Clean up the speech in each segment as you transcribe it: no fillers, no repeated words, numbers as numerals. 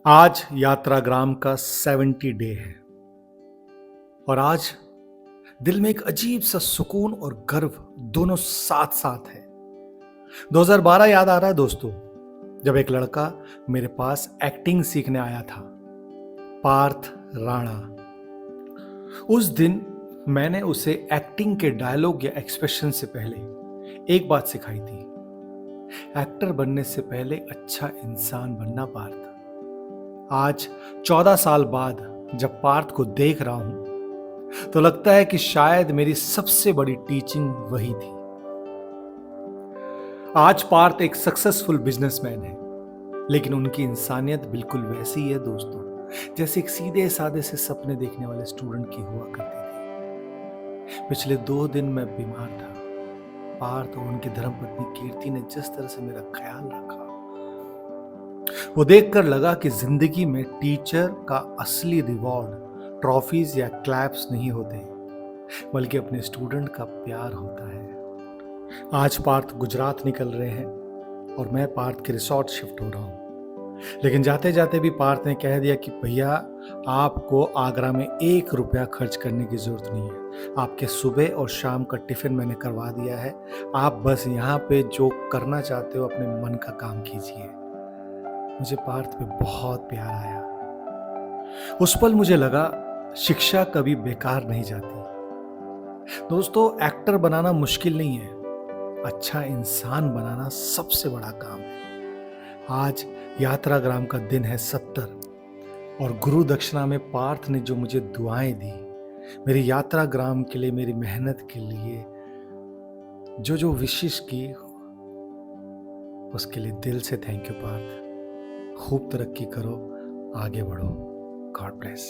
आज यात्राग्राम का 70 डे है और आज दिल में एक अजीब सा सुकून और गर्व दोनों साथ साथ है। 2012 याद आ रहा है दोस्तों, जब एक लड़का मेरे पास एक्टिंग सीखने आया था, पार्थ राणा। उस दिन मैंने उसे एक्टिंग के डायलॉग या एक्सप्रेशन से पहले एक बात सिखाई थी, एक्टर बनने से पहले अच्छा इंसान बनना पार्थ। आज 14 साल बाद जब पार्थ को देख रहा हूं तो लगता है कि शायद मेरी सबसे बड़ी टीचिंग वही थी। आज पार्थ एक सक्सेसफुल बिजनेसमैन है, लेकिन उनकी इंसानियत बिल्कुल वैसी ही है दोस्तों, जैसे एक सीधे साधे से सपने देखने वाले स्टूडेंट की हुआ करती थी। पिछले 2 दिन मैं बीमार था। पार्थ और उनकी धर्मपत्नी कीर्ति ने जिस तरह से मेरा ख्याल रखा, वो देखकर लगा कि जिंदगी में टीचर का असली रिवॉर्ड ट्रॉफीज या क्लैप्स नहीं होते, बल्कि अपने स्टूडेंट का प्यार होता है। आज पार्थ गुजरात निकल रहे हैं और मैं पार्थ के रिसोर्ट शिफ्ट हो रहा हूं, लेकिन जाते जाते भी पार्थ ने कह दिया कि भैया, आपको आगरा में 1 रुपया खर्च करने की जरूरत नहीं है। आपके सुबह और शाम का टिफिन मैंने करवा दिया है, आप बस यहाँ पे जो करना चाहते हो अपने मन का काम कीजिए। मुझे पार्थ पे बहुत प्यार आया। उस पल मुझे लगा शिक्षा कभी बेकार नहीं जाती। दोस्तों, एक्टर बनाना मुश्किल नहीं है, अच्छा इंसान बनाना सबसे बड़ा काम है। आज यात्राग्राम का दिन है 70 और गुरु दक्षिणा में पार्थ ने जो मुझे दुआएं दी, मेरी यात्राग्राम के लिए, मेरी मेहनत के लिए जो जो विशेष की, उसके लिए दिल से थैंक यू पार्थ। खूब तरक्की करो, आगे बढ़ो। God bless.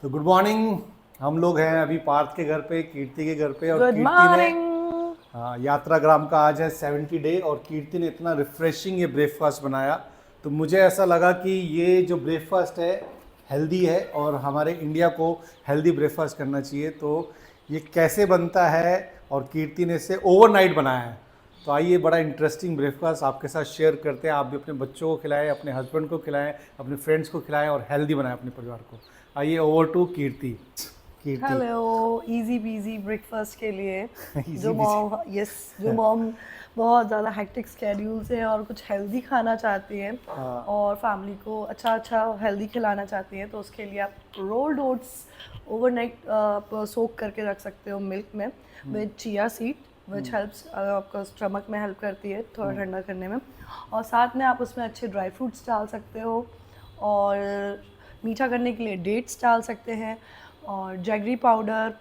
तो गुड मॉर्निंग। हम लोग हैं अभी पार्थ के घर पे, कीर्ति के घर पे, और गुड कीर्ति ने मॉर्निंग। यात्राग्राम का आज है 70 डे और कीर्ति ने इतना रिफ्रेशिंग ये ब्रेकफास्ट बनाया, तो मुझे ऐसा लगा कि ये जो ब्रेकफास्ट है हेल्दी है और हमारे इंडिया को हेल्दी ब्रेकफास्ट करना चाहिए। तो ये कैसे बनता है, और कीर्ति ने इसे ओवरनाइट बनाया है। तो आइए, बड़ा इंटरेस्टिंग ब्रेकफास्ट आपके साथ शेयर करते हैं। आप भी अपने बच्चों को खिलाएं, अपने हस्बैंड को खिलाएं, अपने फ्रेंड्स को खिलाएं और हेल्दी बनाएं अपने परिवार को। आइए, over to Kirti. Hello, easy busy breakfast के लिए जो हाँ। मॉम बहुत ज़्यादा हेक्टिक स्केड्यूल से और कुछ हेल्दी खाना चाहती हैं और फैमिली को अच्छा हेल्दी खिलाना चाहती हैं, तो उसके लिए आप रोल्ड ओट्स ओवरनाइट सोक करके रख सकते हो मिल्क में with chia seed, which helps आपका स्टमक में हेल्प करती है थोड़ा ठंडा करने में। और साथ में आप उसमें अच्छे ड्राई फ्रूट्स डाल सकते हो और मीठा करने के लिए डेट्स डाल सकते हैं और jaggery powder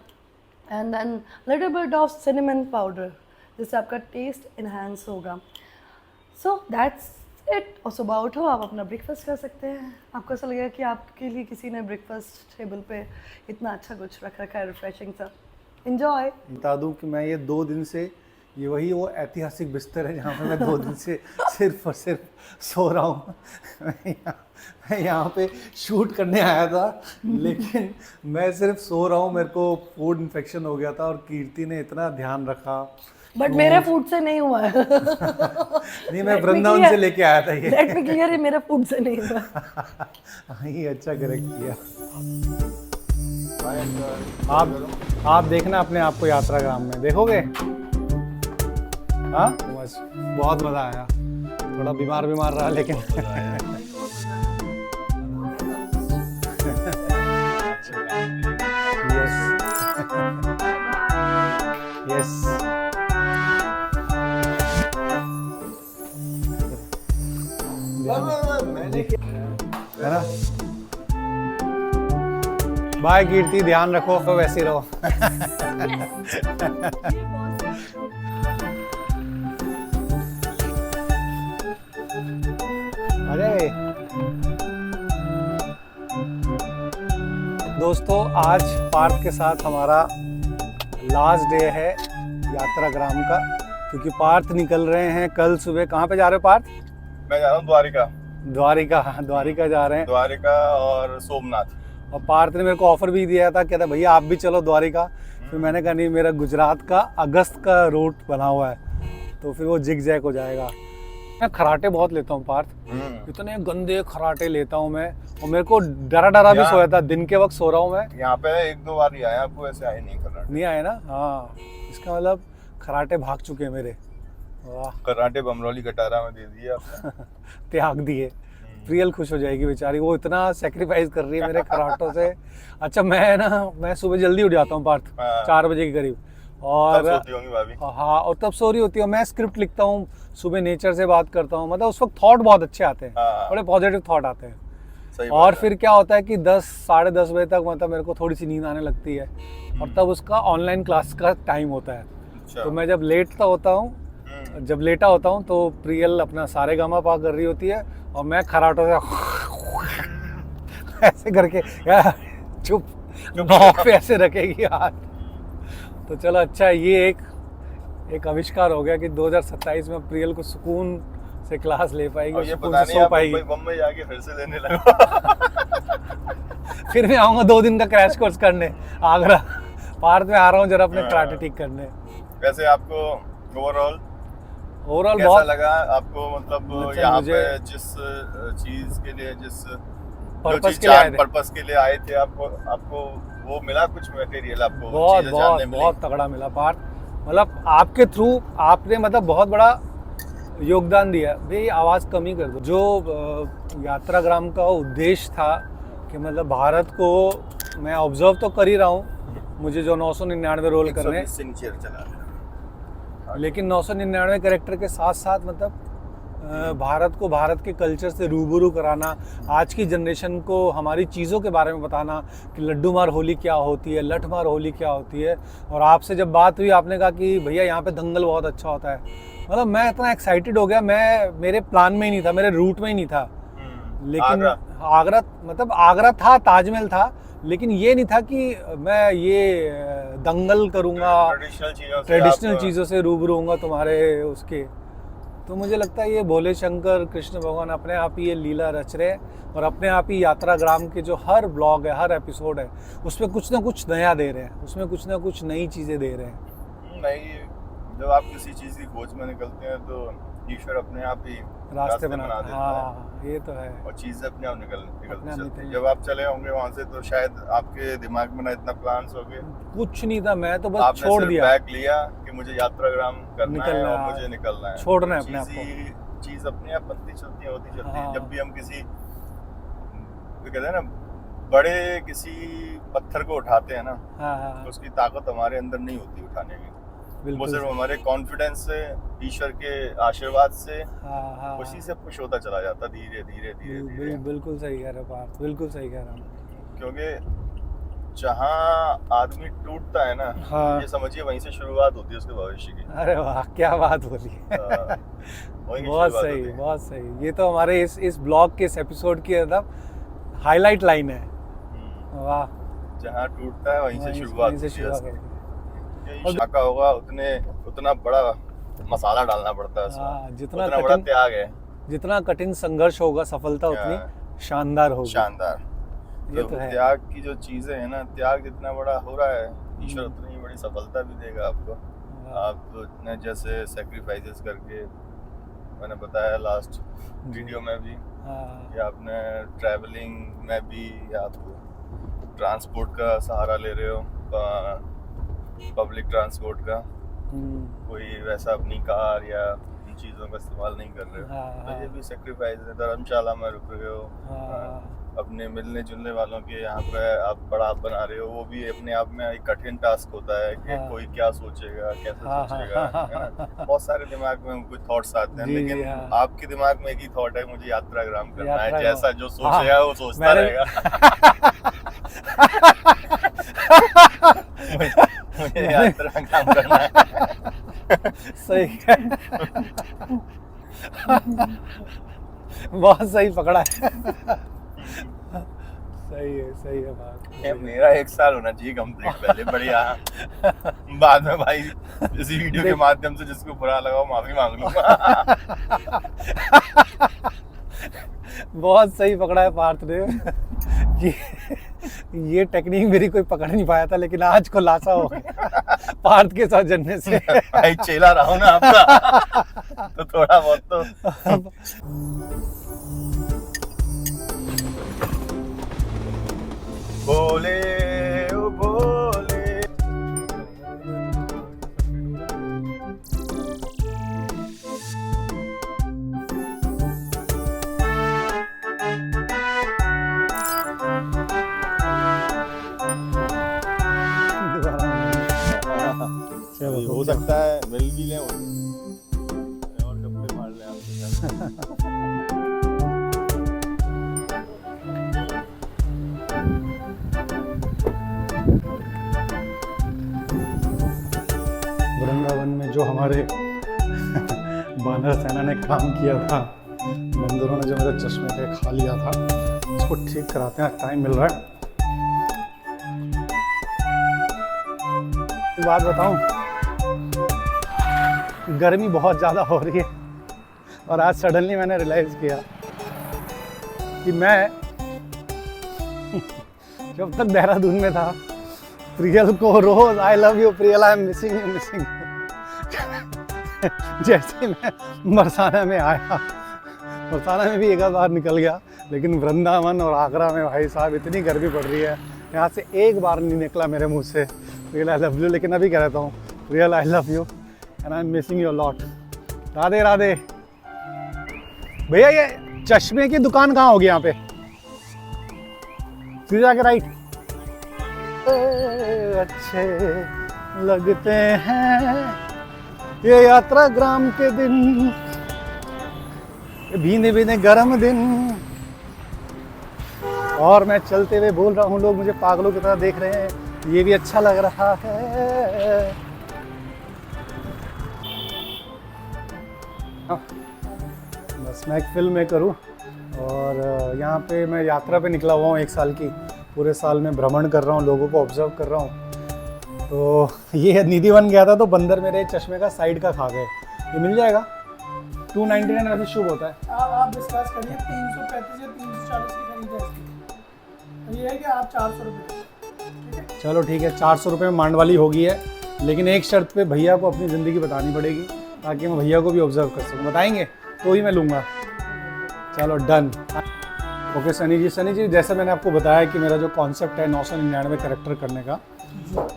and then little bit of cinnamon powder, जिससे आपका टेस्ट इन्हांस होगा। So that's it. और सुबह उठो, आप अपना ब्रेकफास्ट कर सकते हैं। आपको ऐसा लगेगा कि आपके लिए किसी ने ब्रेकफास्ट टेबल पे इतना अच्छा कुछ रख रखा है, रिफ्रेशिंग सा। एंजॉय। बता दूं कि मैं ये 2 दिन से, ये वही वो ऐतिहासिक बिस्तर है जहाँ पे मैं 2 दिन से सिर्फ और सिर्फ सो रहा हूँ। मैं यहाँ पे शूट करने आया था, लेकिन मैं सिर्फ सो रहा हूँ। मेरे को फूड इन्फेक्शन हो गया था और कीर्ति ने इतना ध्यान रखा। बट मेरे फूड से नहीं हुआ है। नहीं, मैं वृंदावन से लेके आया था ये। लेट मी क्लियर, ये मेरे फूड से नहीं हुआ। हाँ, ये अच्छा करेक्ट किया। आप देखना अपने आप को यात्राग्राम में, देखोगे? हाँ, बस बहुत मज़ा आया। थोड़ा बीमार रहा, लेकिन यस मैंने है ना। बाय कीर्ति, ध्यान रखो तो वैसे ही रहो। अरे दोस्तों, आज पार्थ के साथ हमारा लास्ट डे है यात्रा ग्राम का, क्योंकि पार्थ निकल रहे हैं कल सुबह। कहाँ पे जा रहे हो पार्थ? मैं जा रहा हूँ द्वारिका। द्वारिका जा रहे हैं। द्वारिका और सोमनाथ। और पार्थ ने मेरे को ऑफर भी दिया था, कहता भैया आप भी चलो द्वारिका। फिर मैंने कहा नहीं, मेरा गुजरात का अगस्त का रूट बना हुआ है, तो फिर वो जिग जैग हो जाएगा। मैं खराटे बहुत लेता हूँ पार्थ, इतने गंदे खराटे लेता हूँ मैं, और मेरे को डरा भी सोया था, दिन के वक्त सो रहा हूँ मैं। यहाँ पे 1-2 बार ही आया, आपको ऐसे आए नहीं कराटे। नहीं आए ना? हाँ, इसका मतलब खराटे भाग चुके हैं मेरे। वाह, कराटे बमरौली कटारा में दे दिए आपने। त्याग दिए। प्रियल खुश हो जाएगी बेचारी, वो इतना सेक्रीफाइस कर रही है मेरे खराटों से। अच्छा, मैं सुबह जल्दी उठ जाता हूँ पार्थ, 4 बजे के करीब, और तब सोती होंगी भाभी। हाँ, और तब सो रही होती है। मैं स्क्रिप्ट लिखता हूँ, सुबह नेचर से बात करता हूँ, मतलब उस वक्त थॉट बहुत अच्छे आते हैं, बड़े पॉजिटिव थॉट आते हैं। सही और बात है। फिर क्या होता है कि 10 साढ़े 10 बजे तक मतलब मेरे को थोड़ी सी नींद आने लगती है, और तब उसका ऑनलाइन क्लास का टाइम होता है। अच्छा। तो मैं जब लेटा होता हूँ तो प्रियल अपना सारेगामा पा कर रही होती है, और मैं खराटों से ऐसे करके, यार चुप, नॉक पे ऐसे रखेगी हाथ। तो चलो अच्छा है, ये एक आविष्कार हो गया कि 2027 में प्रियल को सुकून से क्लास ले पाएगी, और ये सुकून पता से नहीं सो आप पाएगी। बम्बई जाके फिर से देने लगा। फिर मैं आऊँगा 2 दिन का क्रैश कोर्स करने आगरा। पार्थ में आ रहा हूँ जरा अपने कराटे ठीक करने। वैसे आपको ओवरऑल कैसा बहुत लगा आपको, मतलब अच्छा, यहाँ मुझे पे जिस चीज के लिए, जिस पर्पस के लिए आए थे, पर्पस के लिए आए थे, आपको वो मिला कुछ मटेरियल, आपको बहुत चीजें जानने बहुत मिली? बहुत तगड़ा मिला पार्थ। मतलब आपके थ्रू आपने मतलब बहुत बड़ा योगदान दिया। भाई आवाज़ कम ही कर दो। जो यात्रा ग्राम का उद्देश्य था कि मतलब भारत को मैं ऑब्जर्व तो कर ही रहा हूँ, मुझे जो 999 रोल करने, 120 से नीचे चला रहा है। लेकिन 999 कैरेक्टर के साथ साथ मतलब भारत को भारत के कल्चर से रूबरू कराना, आज की जनरेशन को हमारी चीज़ों के बारे में बताना कि लड्डू मार होली क्या होती है, लठ मार होली क्या होती है। और आपसे जब बात हुई, आपने कहा कि भैया यहाँ पे दंगल बहुत अच्छा होता है। मतलब मैं इतना एक्साइटेड हो गया, मैं मेरे प्लान में ही नहीं था, मेरे रूट में ही नहीं था। लेकिन आगरा मतलब आगरा था, ताजमहल था, लेकिन ये नहीं था कि मैं ये दंगल करूँगा, ट्रेडिशनल चीज़ों से रूबरू होऊंगा तुम्हारे उसके। तो मुझे लगता है ये भोले शंकर कृष्ण भगवान अपने आप ही ये लीला रच रहे हैं, और अपने आप ही यात्रा ग्राम के जो हर ब्लॉग है, हर एपिसोड है, उसमें कुछ ना कुछ नया दे रहे हैं, उसमें कुछ ना कुछ नई चीज़ें दे रहे हैं। नहीं, जब आप किसी चीज़ की खोज में निकलते हैं तो ईश्वर अपने आप ही रास्ते बना बना देता हाँ, ये तो है। और चीज़ें अपने आप निकलती अपने आप चलती हैं। निकल- जब आप चले होंगे वहाँ से तो शायद आपके दिमाग में ना इतना प्लान्स हो गए, कुछ नहीं था, मैं तो बस आपने छोड़ सिर्फ दिया, बैग लिया कि मुझे यात्रा ग्राम करना है निकलना और है, मुझे निकलना है, छोड़ना है अपने आप को। चीज़ अपने आप बनती चलती है, होती चलती है। हाँ। जब भी हम किसी, तो कहते हैं ना, बड़े किसी पत्थर को उठाते हैं ना, हाँ, तो उसकी ताकत हमारे अंदर नहीं होती उठाने की, वो बिल्कुल सिर्फ हमारे कॉन्फिडेंस से, ईश्वर के आशीर्वाद से, हाँ, उसी से पुश होता चला जाता धीरे धीरे धीरे धीरे। बिल्कुल सही कह रहे हो पार्थ, बिल्कुल सही कह रहा हूँ। क्योंकि जहाँ आदमी टूटता है ना, हाँ। ये समझिए वहीं से शुरुआत होती है उसके भविष्य की। अरे वाह, क्या बात बोली। वहीं की बहुत शुरुआत सही, होती है। बहुत सही। ये तो हमारे इस ब्लॉग के, इस एपिसोड की मतलब हाईलाइट लाइन है। वाह, जहाँ टूटता है वहीं से शुरुआत होती है। है। ये शाखा होगा उतना बड़ा मसाला डालना पड़ता है उसमें, हाँ, उतना बड़ा त्याग है। जितना कठिन संघर्ष होगा, सफलता उतनी शानदार होगी। शानदार। ये तो तो है। त्याग की जो चीजें है ना, त्याग जितना बड़ा हो रहा है, ईश्वर उतनी बड़ी सफलता भी देगा आपको। आप तो इतने जैसे सेक्रीफाइसेस करके, मैंने बताया लास्ट वीडियो में भी, या आपने ट्रैवलिंग में भी आप ट्रांसपोर्ट का सहारा ले रहे हो, पब्लिक ट्रांसपोर्ट का, कोई वैसा अपनी कार या इन चीज़ों का इस्तेमाल नहीं कर रहे हो, तो ये भी सेक्रीफाइस है। धर्मशाला में रुक रहे हो, अपने मिलने जुलने वालों के यहाँ पे आप बड़ा बना रहे हो, वो भी अपने आप में एक कठिन टास्क होता है कि हाँ। कोई क्या सोचेगा, कैसे हाँ, हाँ, सोचेगा, हाँ, है ना? हाँ। बहुत सारे दिमाग में कुछ थॉट्स आते हैं, जी, लेकिन हाँ। आपके दिमाग में एक ही थॉट है, मुझे यात्राग्राम करना है, यात्राग्राम। जैसा जो हाँ, सोचेगा वो सोचता मैंने रहेगा। मुझे यात्राग्राम करना है। सही है। बहुत सही पकड़ा है। सही है बात। ये मेरा 1 साल होना चाहिए कंप्लीट पहले, बढ़िया। बाद में भाई इसी वीडियो के माध्यम से जिसको बुरा लगा वो माफी मांग लूंगा। बहुत सही पकड़ा है पार्थ ने कि ये टेक्निक मेरी कोई पकड़ नहीं पाया था, लेकिन आज खुलासा हो गया पार्थ के साथ जन्ने से। भाई चेला रहा हूं ना आपका, तो थोड़ा बहुत तो। बोले ओ बोले। चलो हो सकता है मिल भी लें और कपड़े मार लें आपके साथ। वृंदावन में जो हमारे बानर सेना ने काम किया था, बंदरों ने जो मेरे चश्मे पे खा लिया था, उसको ठीक कराते हैं। टाइम मिल रहा है। एक बात बताऊं, गर्मी बहुत ज़्यादा हो रही है और आज सडनली मैंने रियलाइज़ किया कि मैं जब तक देहरादून में था, प्रियल को रोज I love you Priyal, I am missing you. जैसे मैं बरसाना में आया, बरसाना में भी एक आध बार निकल गया, लेकिन वृंदावन और आगरा में भाई साहब इतनी गर्मी पड़ रही है, यहाँ से एक बार नहीं निकला मेरे मुंह से प्रियल आई लव यू। लेकिन अभी कह रहता हूँ प्रियल आई love you and I am missing you lot. Radhe Radhe. भैया ये चश्मे की दुकान कहाँ होगी यहाँ पे? सीधे जाके राइट। अच्छे लगते हैं ये यात्राग्राम के दिन, भीने भीने गर्म दिन, और मैं चलते हुए बोल रहा हूँ, लोग मुझे पागलों की तरह देख रहे हैं, ये भी अच्छा लग रहा है। बस मैं एक फिल्म मेकर हूँ और यहाँ पे मैं यात्रा पे निकला हुआ हूँ 1 साल की। पूरे साल में भ्रमण कर रहा हूँ, लोगों को ऑब्जर्व कर रहा हूँ। तो ये निधि बन गया था तो बंदर मेरे चश्मे का साइड का खा गए। ये मिल जाएगा 299 अभी शुभ होता है। आप डिस्कस करिए 335 या 340 की खरीद है इसकी। ये है कि आप 400 रुपये, ठीक है? चलो ठीक है, 400 रुपये में मांड वाली होगी है, लेकिन एक शर्त पे भैया को अपनी ज़िंदगी बतानी पड़ेगी ताकि मैं भैया को भी ऑब्जर्व कर सकूँ। बताएंगे तो ही मैं लूँगा। चलो डन। ओके सनी जी, जैसे मैंने आपको बताया कि मेरा जो कॉन्सेप्ट है 999 कैरेक्टर करने का,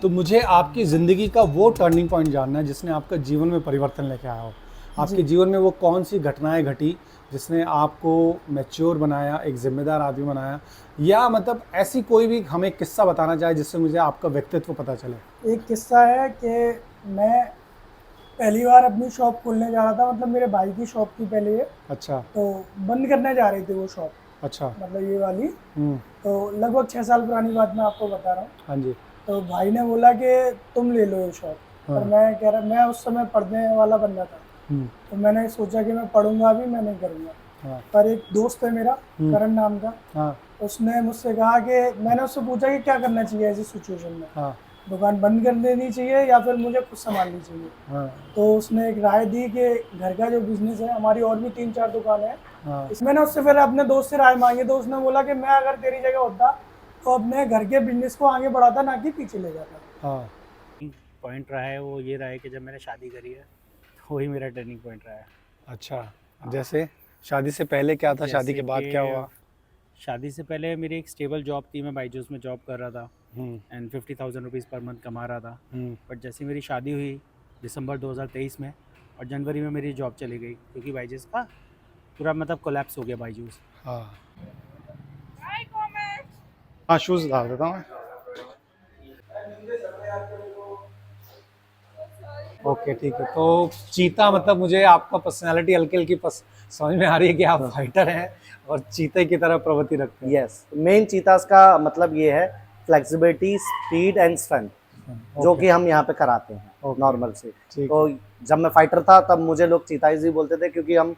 तो मुझे आपकी ज़िंदगी का वो टर्निंग पॉइंट जानना है जिसने आपका जीवन में परिवर्तन लेके आया हो। आपके जीवन में वो कौन सी घटनाएं घटी जिसने आपको मैच्योर बनाया, एक जिम्मेदार आदमी बनाया, या मतलब ऐसी कोई भी हमें किस्सा बताना चाहे जिससे मुझे आपका व्यक्तित्व पता चले। एक किस्सा है कि मैं पहली बार अपनी शॉप खोलने जा रहा था, मतलब मेरे भाई की शॉप थी पहले ये, अच्छा तो बंद करने जा रही थी वो शॉप, अच्छा। मतलब ये वाली। तो लगभग 6 साल पुरानी बात मैं आपको बता रहा हूँ। हाँ जी। तो भाई ने बोला कि तुम ले लो ये शॉप। हाँ। पर मैं कह रहा, मैं उस समय पढ़ने वाला बंदा था, तो मैंने सोचा कि मैं पढ़ूंगा भी, मैं नहीं करूँगा। हाँ। पर एक दोस्त है मेरा करण नाम का, हाँ। उसने मुझसे कहा कि, मैंने उससे पूछा कि क्या करना चाहिए ऐसी सिचुएशन में, हाँ। दुकान बंद कर देनी चाहिए या फिर मुझे खुद संभालनी चाहिए। हाँ। तो उसने एक राय दी कि घर का जो बिजनेस है, हमारी और भी 3-4 दुकानें हैं, हाँ। इसमें उससे फिर अपने दोस्त से राय मांगी। तो उसने बोला कि मैं अगर तेरी जगह होता तो अपने घर के बिजनेस को आगे बढ़ाता, ना कि पीछे ले जाता। हाँ। पॉइंट रहा है वो ये रहा है कि जब मैंने शादी करी है, वही मेरा टर्निंग पॉइंट रहा है। अच्छा, जैसे शादी से पहले क्या था, शादी के जैसे बाद कि क्या हुआ? शादी से पहले मेरी एक स्टेबल जॉब थी, मैं बाईजूस में जॉब कर रहा था एंड 50,000 रुपीज़ पर मंथ कमा रहा था। बट जैसे मेरी शादी हुई दिसंबर 2023 में, और जनवरी में मेरी जॉब चली गई क्योंकि बाईजूस का पूरा मतलब कोलैप्स हो गया बाईजूस। हाँ। हाँ शूज डाल देता हूँ मैं। ओके ठीक है, तो चीता मतलब मुझे आपका पर्सनालिटी हल्की हल्की समझ में आ रही है कि आप फाइटर हैं और चीते की तरह प्रवृत्ति रखते हैं। यस, मेन चीतास का मतलब ये है फ्लेक्सिबिलिटी, स्पीड एंड स्ट्रेंथ, जो कि हम यहाँ पे कराते हैं नॉर्मल से। ठीक तो जब मैं फाइटर था तब मुझे लोग चीताइज ही बोलते थे, क्योंकि हम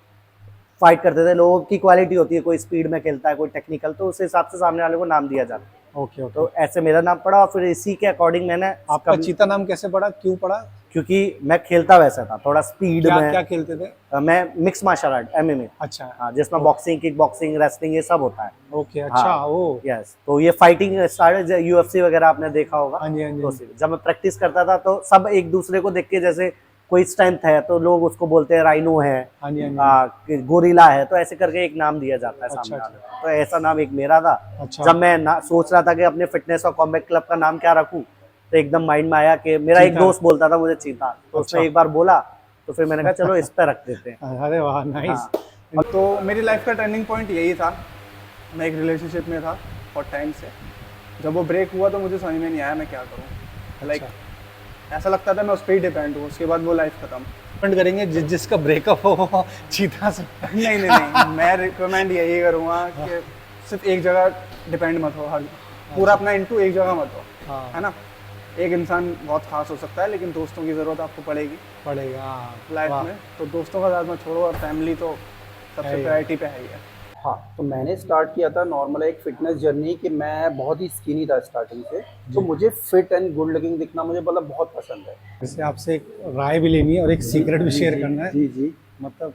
फाइट करते थे। लोगों की क्वालिटी होती है, कोई स्पीड में खेलता है, कोई टेक्निकल, तो उस हिसाब से सामने वाले को नाम दिया जाता है। Okay okay. तो ऐसे मेरा नाम पड़ा और फिर इसी के अकॉर्डिंग मैंने आपका चीता नाम कैसे पड़ा, क्यों पड़ा? क्योंकि मैं खेलता वैसा था, थोड़ा स्पीड क्या में। क्या खेलते थे? मैं मिक्स मार्शल आर्ट, MMA। अच्छा हाँ, जिसमें बॉक्सिंग, किक बॉक्सिंग, रेसलिंग, ये सब होता है। ओके अच्छा। हाँ। ओ यस, तो ये फाइटिंग स्टार्ट, UFC वगैरह आपने देखा होगा। हाँ जी हाँ जी। तो जब मैं प्रैक्टिस करता था तो सब एक दूसरे को देख के, जैसे कोई स्ट्रेंथ है तो लोग उसको बोलते हैं राइनो है, हाँ जी हाँ जी। गोरिल्ला है, तो ऐसे करके एक नाम दिया जाता है सामने अच्छा, वाले को। तो ऐसा नाम एक मेरा था। अच्छा। जब मैं सोच रहा था कि अपने फिटनेस और कॉम्बैट क्लब का नाम क्या रखूं, तो एकदम माइंड में आया कि मेरा एक चीता। दोस्त बोलता था मुझे चीता, तो उसने अच्छा। एक बार बोला, तो फिर मैंने कहा चलो इस पे रख देते हैं। अरे वाह नाइस। हाँ। तो मेरी लाइफ का टर्निंग पॉइंट यही था। मैं एक रिलेशनशिप में था बहुत टाइम से। जब वो ब्रेक हुआ तो मुझे समझ में नहीं आया मैं क्या करूँ। लाइक ऐसा लगता था मैं उस पर ही डिपेंड हूँ। उसके बाद वो लाइफ खत्म। रिकमेंड करेंगे जिसका ब्रेकअप हो वो चीता से? नहीं मैं रिकमेंड यही करूँगा कि सिर्फ एक जगह डिपेंड मत हो, हर पूरा अपना इनटू एक जगह मत हो, हाँ। है ना। एक इंसान बहुत खास हो सकता है, लेकिन दोस्तों की ज़रूरत आपको पड़ेगी लाइफ वाह। में। तो दोस्तों का साथ मत छोड़ो, और फैमिली तो सबसे है ही। प्रायोरिटी पे है ही है। हाँ, तो मैंने स्टार्ट किया था नॉर्मल एक फिटनेस जर्नी कि मैं बहुत ही स्किनी था स्टार्टिंग से, तो मुझे फिट एंड गुड लुकिंग दिखना मुझे मतलब बहुत पसंद है। जैसे आपसे एक राय भी लेनी है और एक सीक्रेट भी शेयर करना है। जी जी। मतलब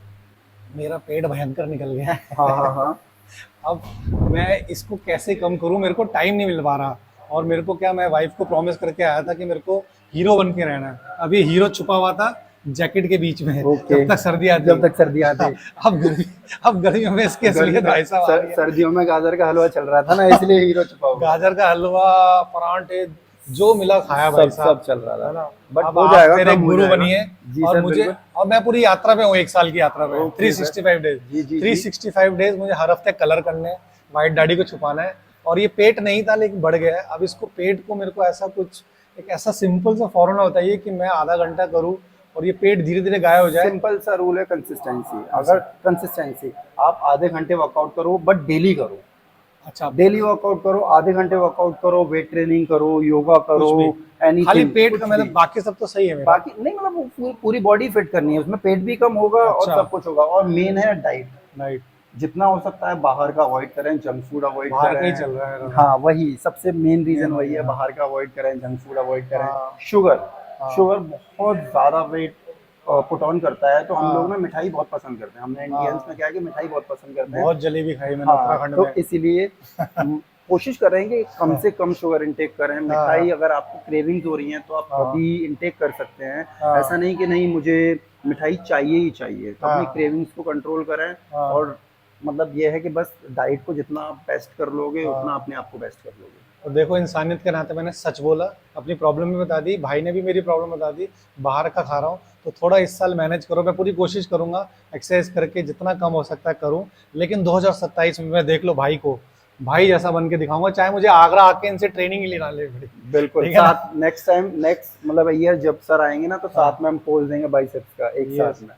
मेरा पेट भयंकर निकल गया है। हाँ। अब मैं इसको कैसे कम करूं, मेरे को टाइम नहीं मिल पा रहा। और मेरे को क्या, मैं वाइफ को प्रॉमिस करके आया था कि मेरे को हीरो बन के रहना है। अब ये हीरो छुपा हुआ था जैकेट के बीच में। ओके। जब तक सर्दी आती, जब तक सर्दी आती। अब गर्मियों में इसकी असलियत भाई साहब आ रही है। सर्दियों में गाजर का हलवा चल रहा था ना, इसलिए हीरो छुपा हुआ। गाजर का हलवा, परांठे, जो मिला खाया भाई साहब। सब चल रहा है ना? था, बट अब हो आप जाएगा, मेरे कम हो गुरु जाएगा। बनिए। जी और सर, मुझे, बिल्कुल। और मैं पूरी यात्रा पे हूँ, 1 साल की यात्रा पे हूँ। ओके 365 जी, जी, डेज, जी। 365 डेज मुझे हर हफ्ते कलर करने हैं, वाइट दाढ़ी को छुपाना है। और ये पेट नहीं था लेकिन बढ़ गया है। अब इसको, पेट को मेरे को ऐसा कुछ, एक ऐसा सिंपल सा फॉर्मूला बताइए कि मैं आधा घंटा करूँ और ये पेट धीरे धीरे गायब हो जाए। सिंपल सा रूल है कंसिस्टेंसी। अगर कंसिस्टेंसी, आप आधे घंटे वर्कआउट करो, बट डेली करो। अच्छा, डेली वर्कआउट करो, आधे घंटे वर्कआउट करो, वेट ट्रेनिंग करो, योगा करो, एनीथिंग। खाली पेट का, कुछ मतलब भी। बाकी सब तो सही है मेरा। बाकी नहीं, मतलब वो पूरी बॉडी फिट करनी है, उसमें पेट भी कम होगा और अच्छा। सब कुछ होगा। और मेन है डाइट। राइट, जितना हो सकता है बाहर का अवॉइड करें, जंक फूड अवॉइड बाहर का ही करें। चल रहा है। हाँ, वही सबसे मेन रीजन Main वही है, हाँ। बाहर का अवॉइड करें, जंक फूड अवॉइड करें। हाँ। शुगर बहुत ज्यादा वेट पुट ऑन करता है। तो हम हाँ। लोग ना मिठाई बहुत पसंद करते हैं। हमने इंडियंस में क्या है कि मिठाई बहुत पसंद करते हैं। बहुत जलेबी खाई मैंने हाँ, उत्तराखंड तो में। इसीलिए कोशिश करेंगे कम से कम शुगर इंटेक करें। मिठाई अगर आपको क्रेविंग्स हो रही हैं तो आप कभी इंटेक कर सकते हैं। ऐसा नहीं कि नहीं मुझे मिठाई चाहिए ही चाहिए। तो अपनी क्रेविंग्स को कंट्रोल करें। और मतलब ये है कि बस डाइट को जितना आप बेस्ट कर लोगे उतना अपने आप को बेस्ट कर लोगे। और देखो, इंसानियत के नाते मैंने सच बोला, अपनी प्रॉब्लम भी बता दी, भाई ने भी मेरी प्रॉब्लम बता दी। बाहर का खा रहा हूँ तो थोड़ा इस साल मैनेज करो। मैं पूरी कोशिश करूंगा एक्सरसाइज करके जितना कम हो सकता है करूं। लेकिन 2027 में मैं, देख लो, भाई को भाई जैसा बन के दिखाऊंगा, चाहे मुझे आगरा आके इनसे ट्रेनिंग ही लेना ले पड़े। बिल्कुल। ठीक है ना? साथ नेक्स्ट मतलब ईयर जब सर आएंगे ना, तो साथ में हम पोज देंगे बाइसेप्स का एक साथ में।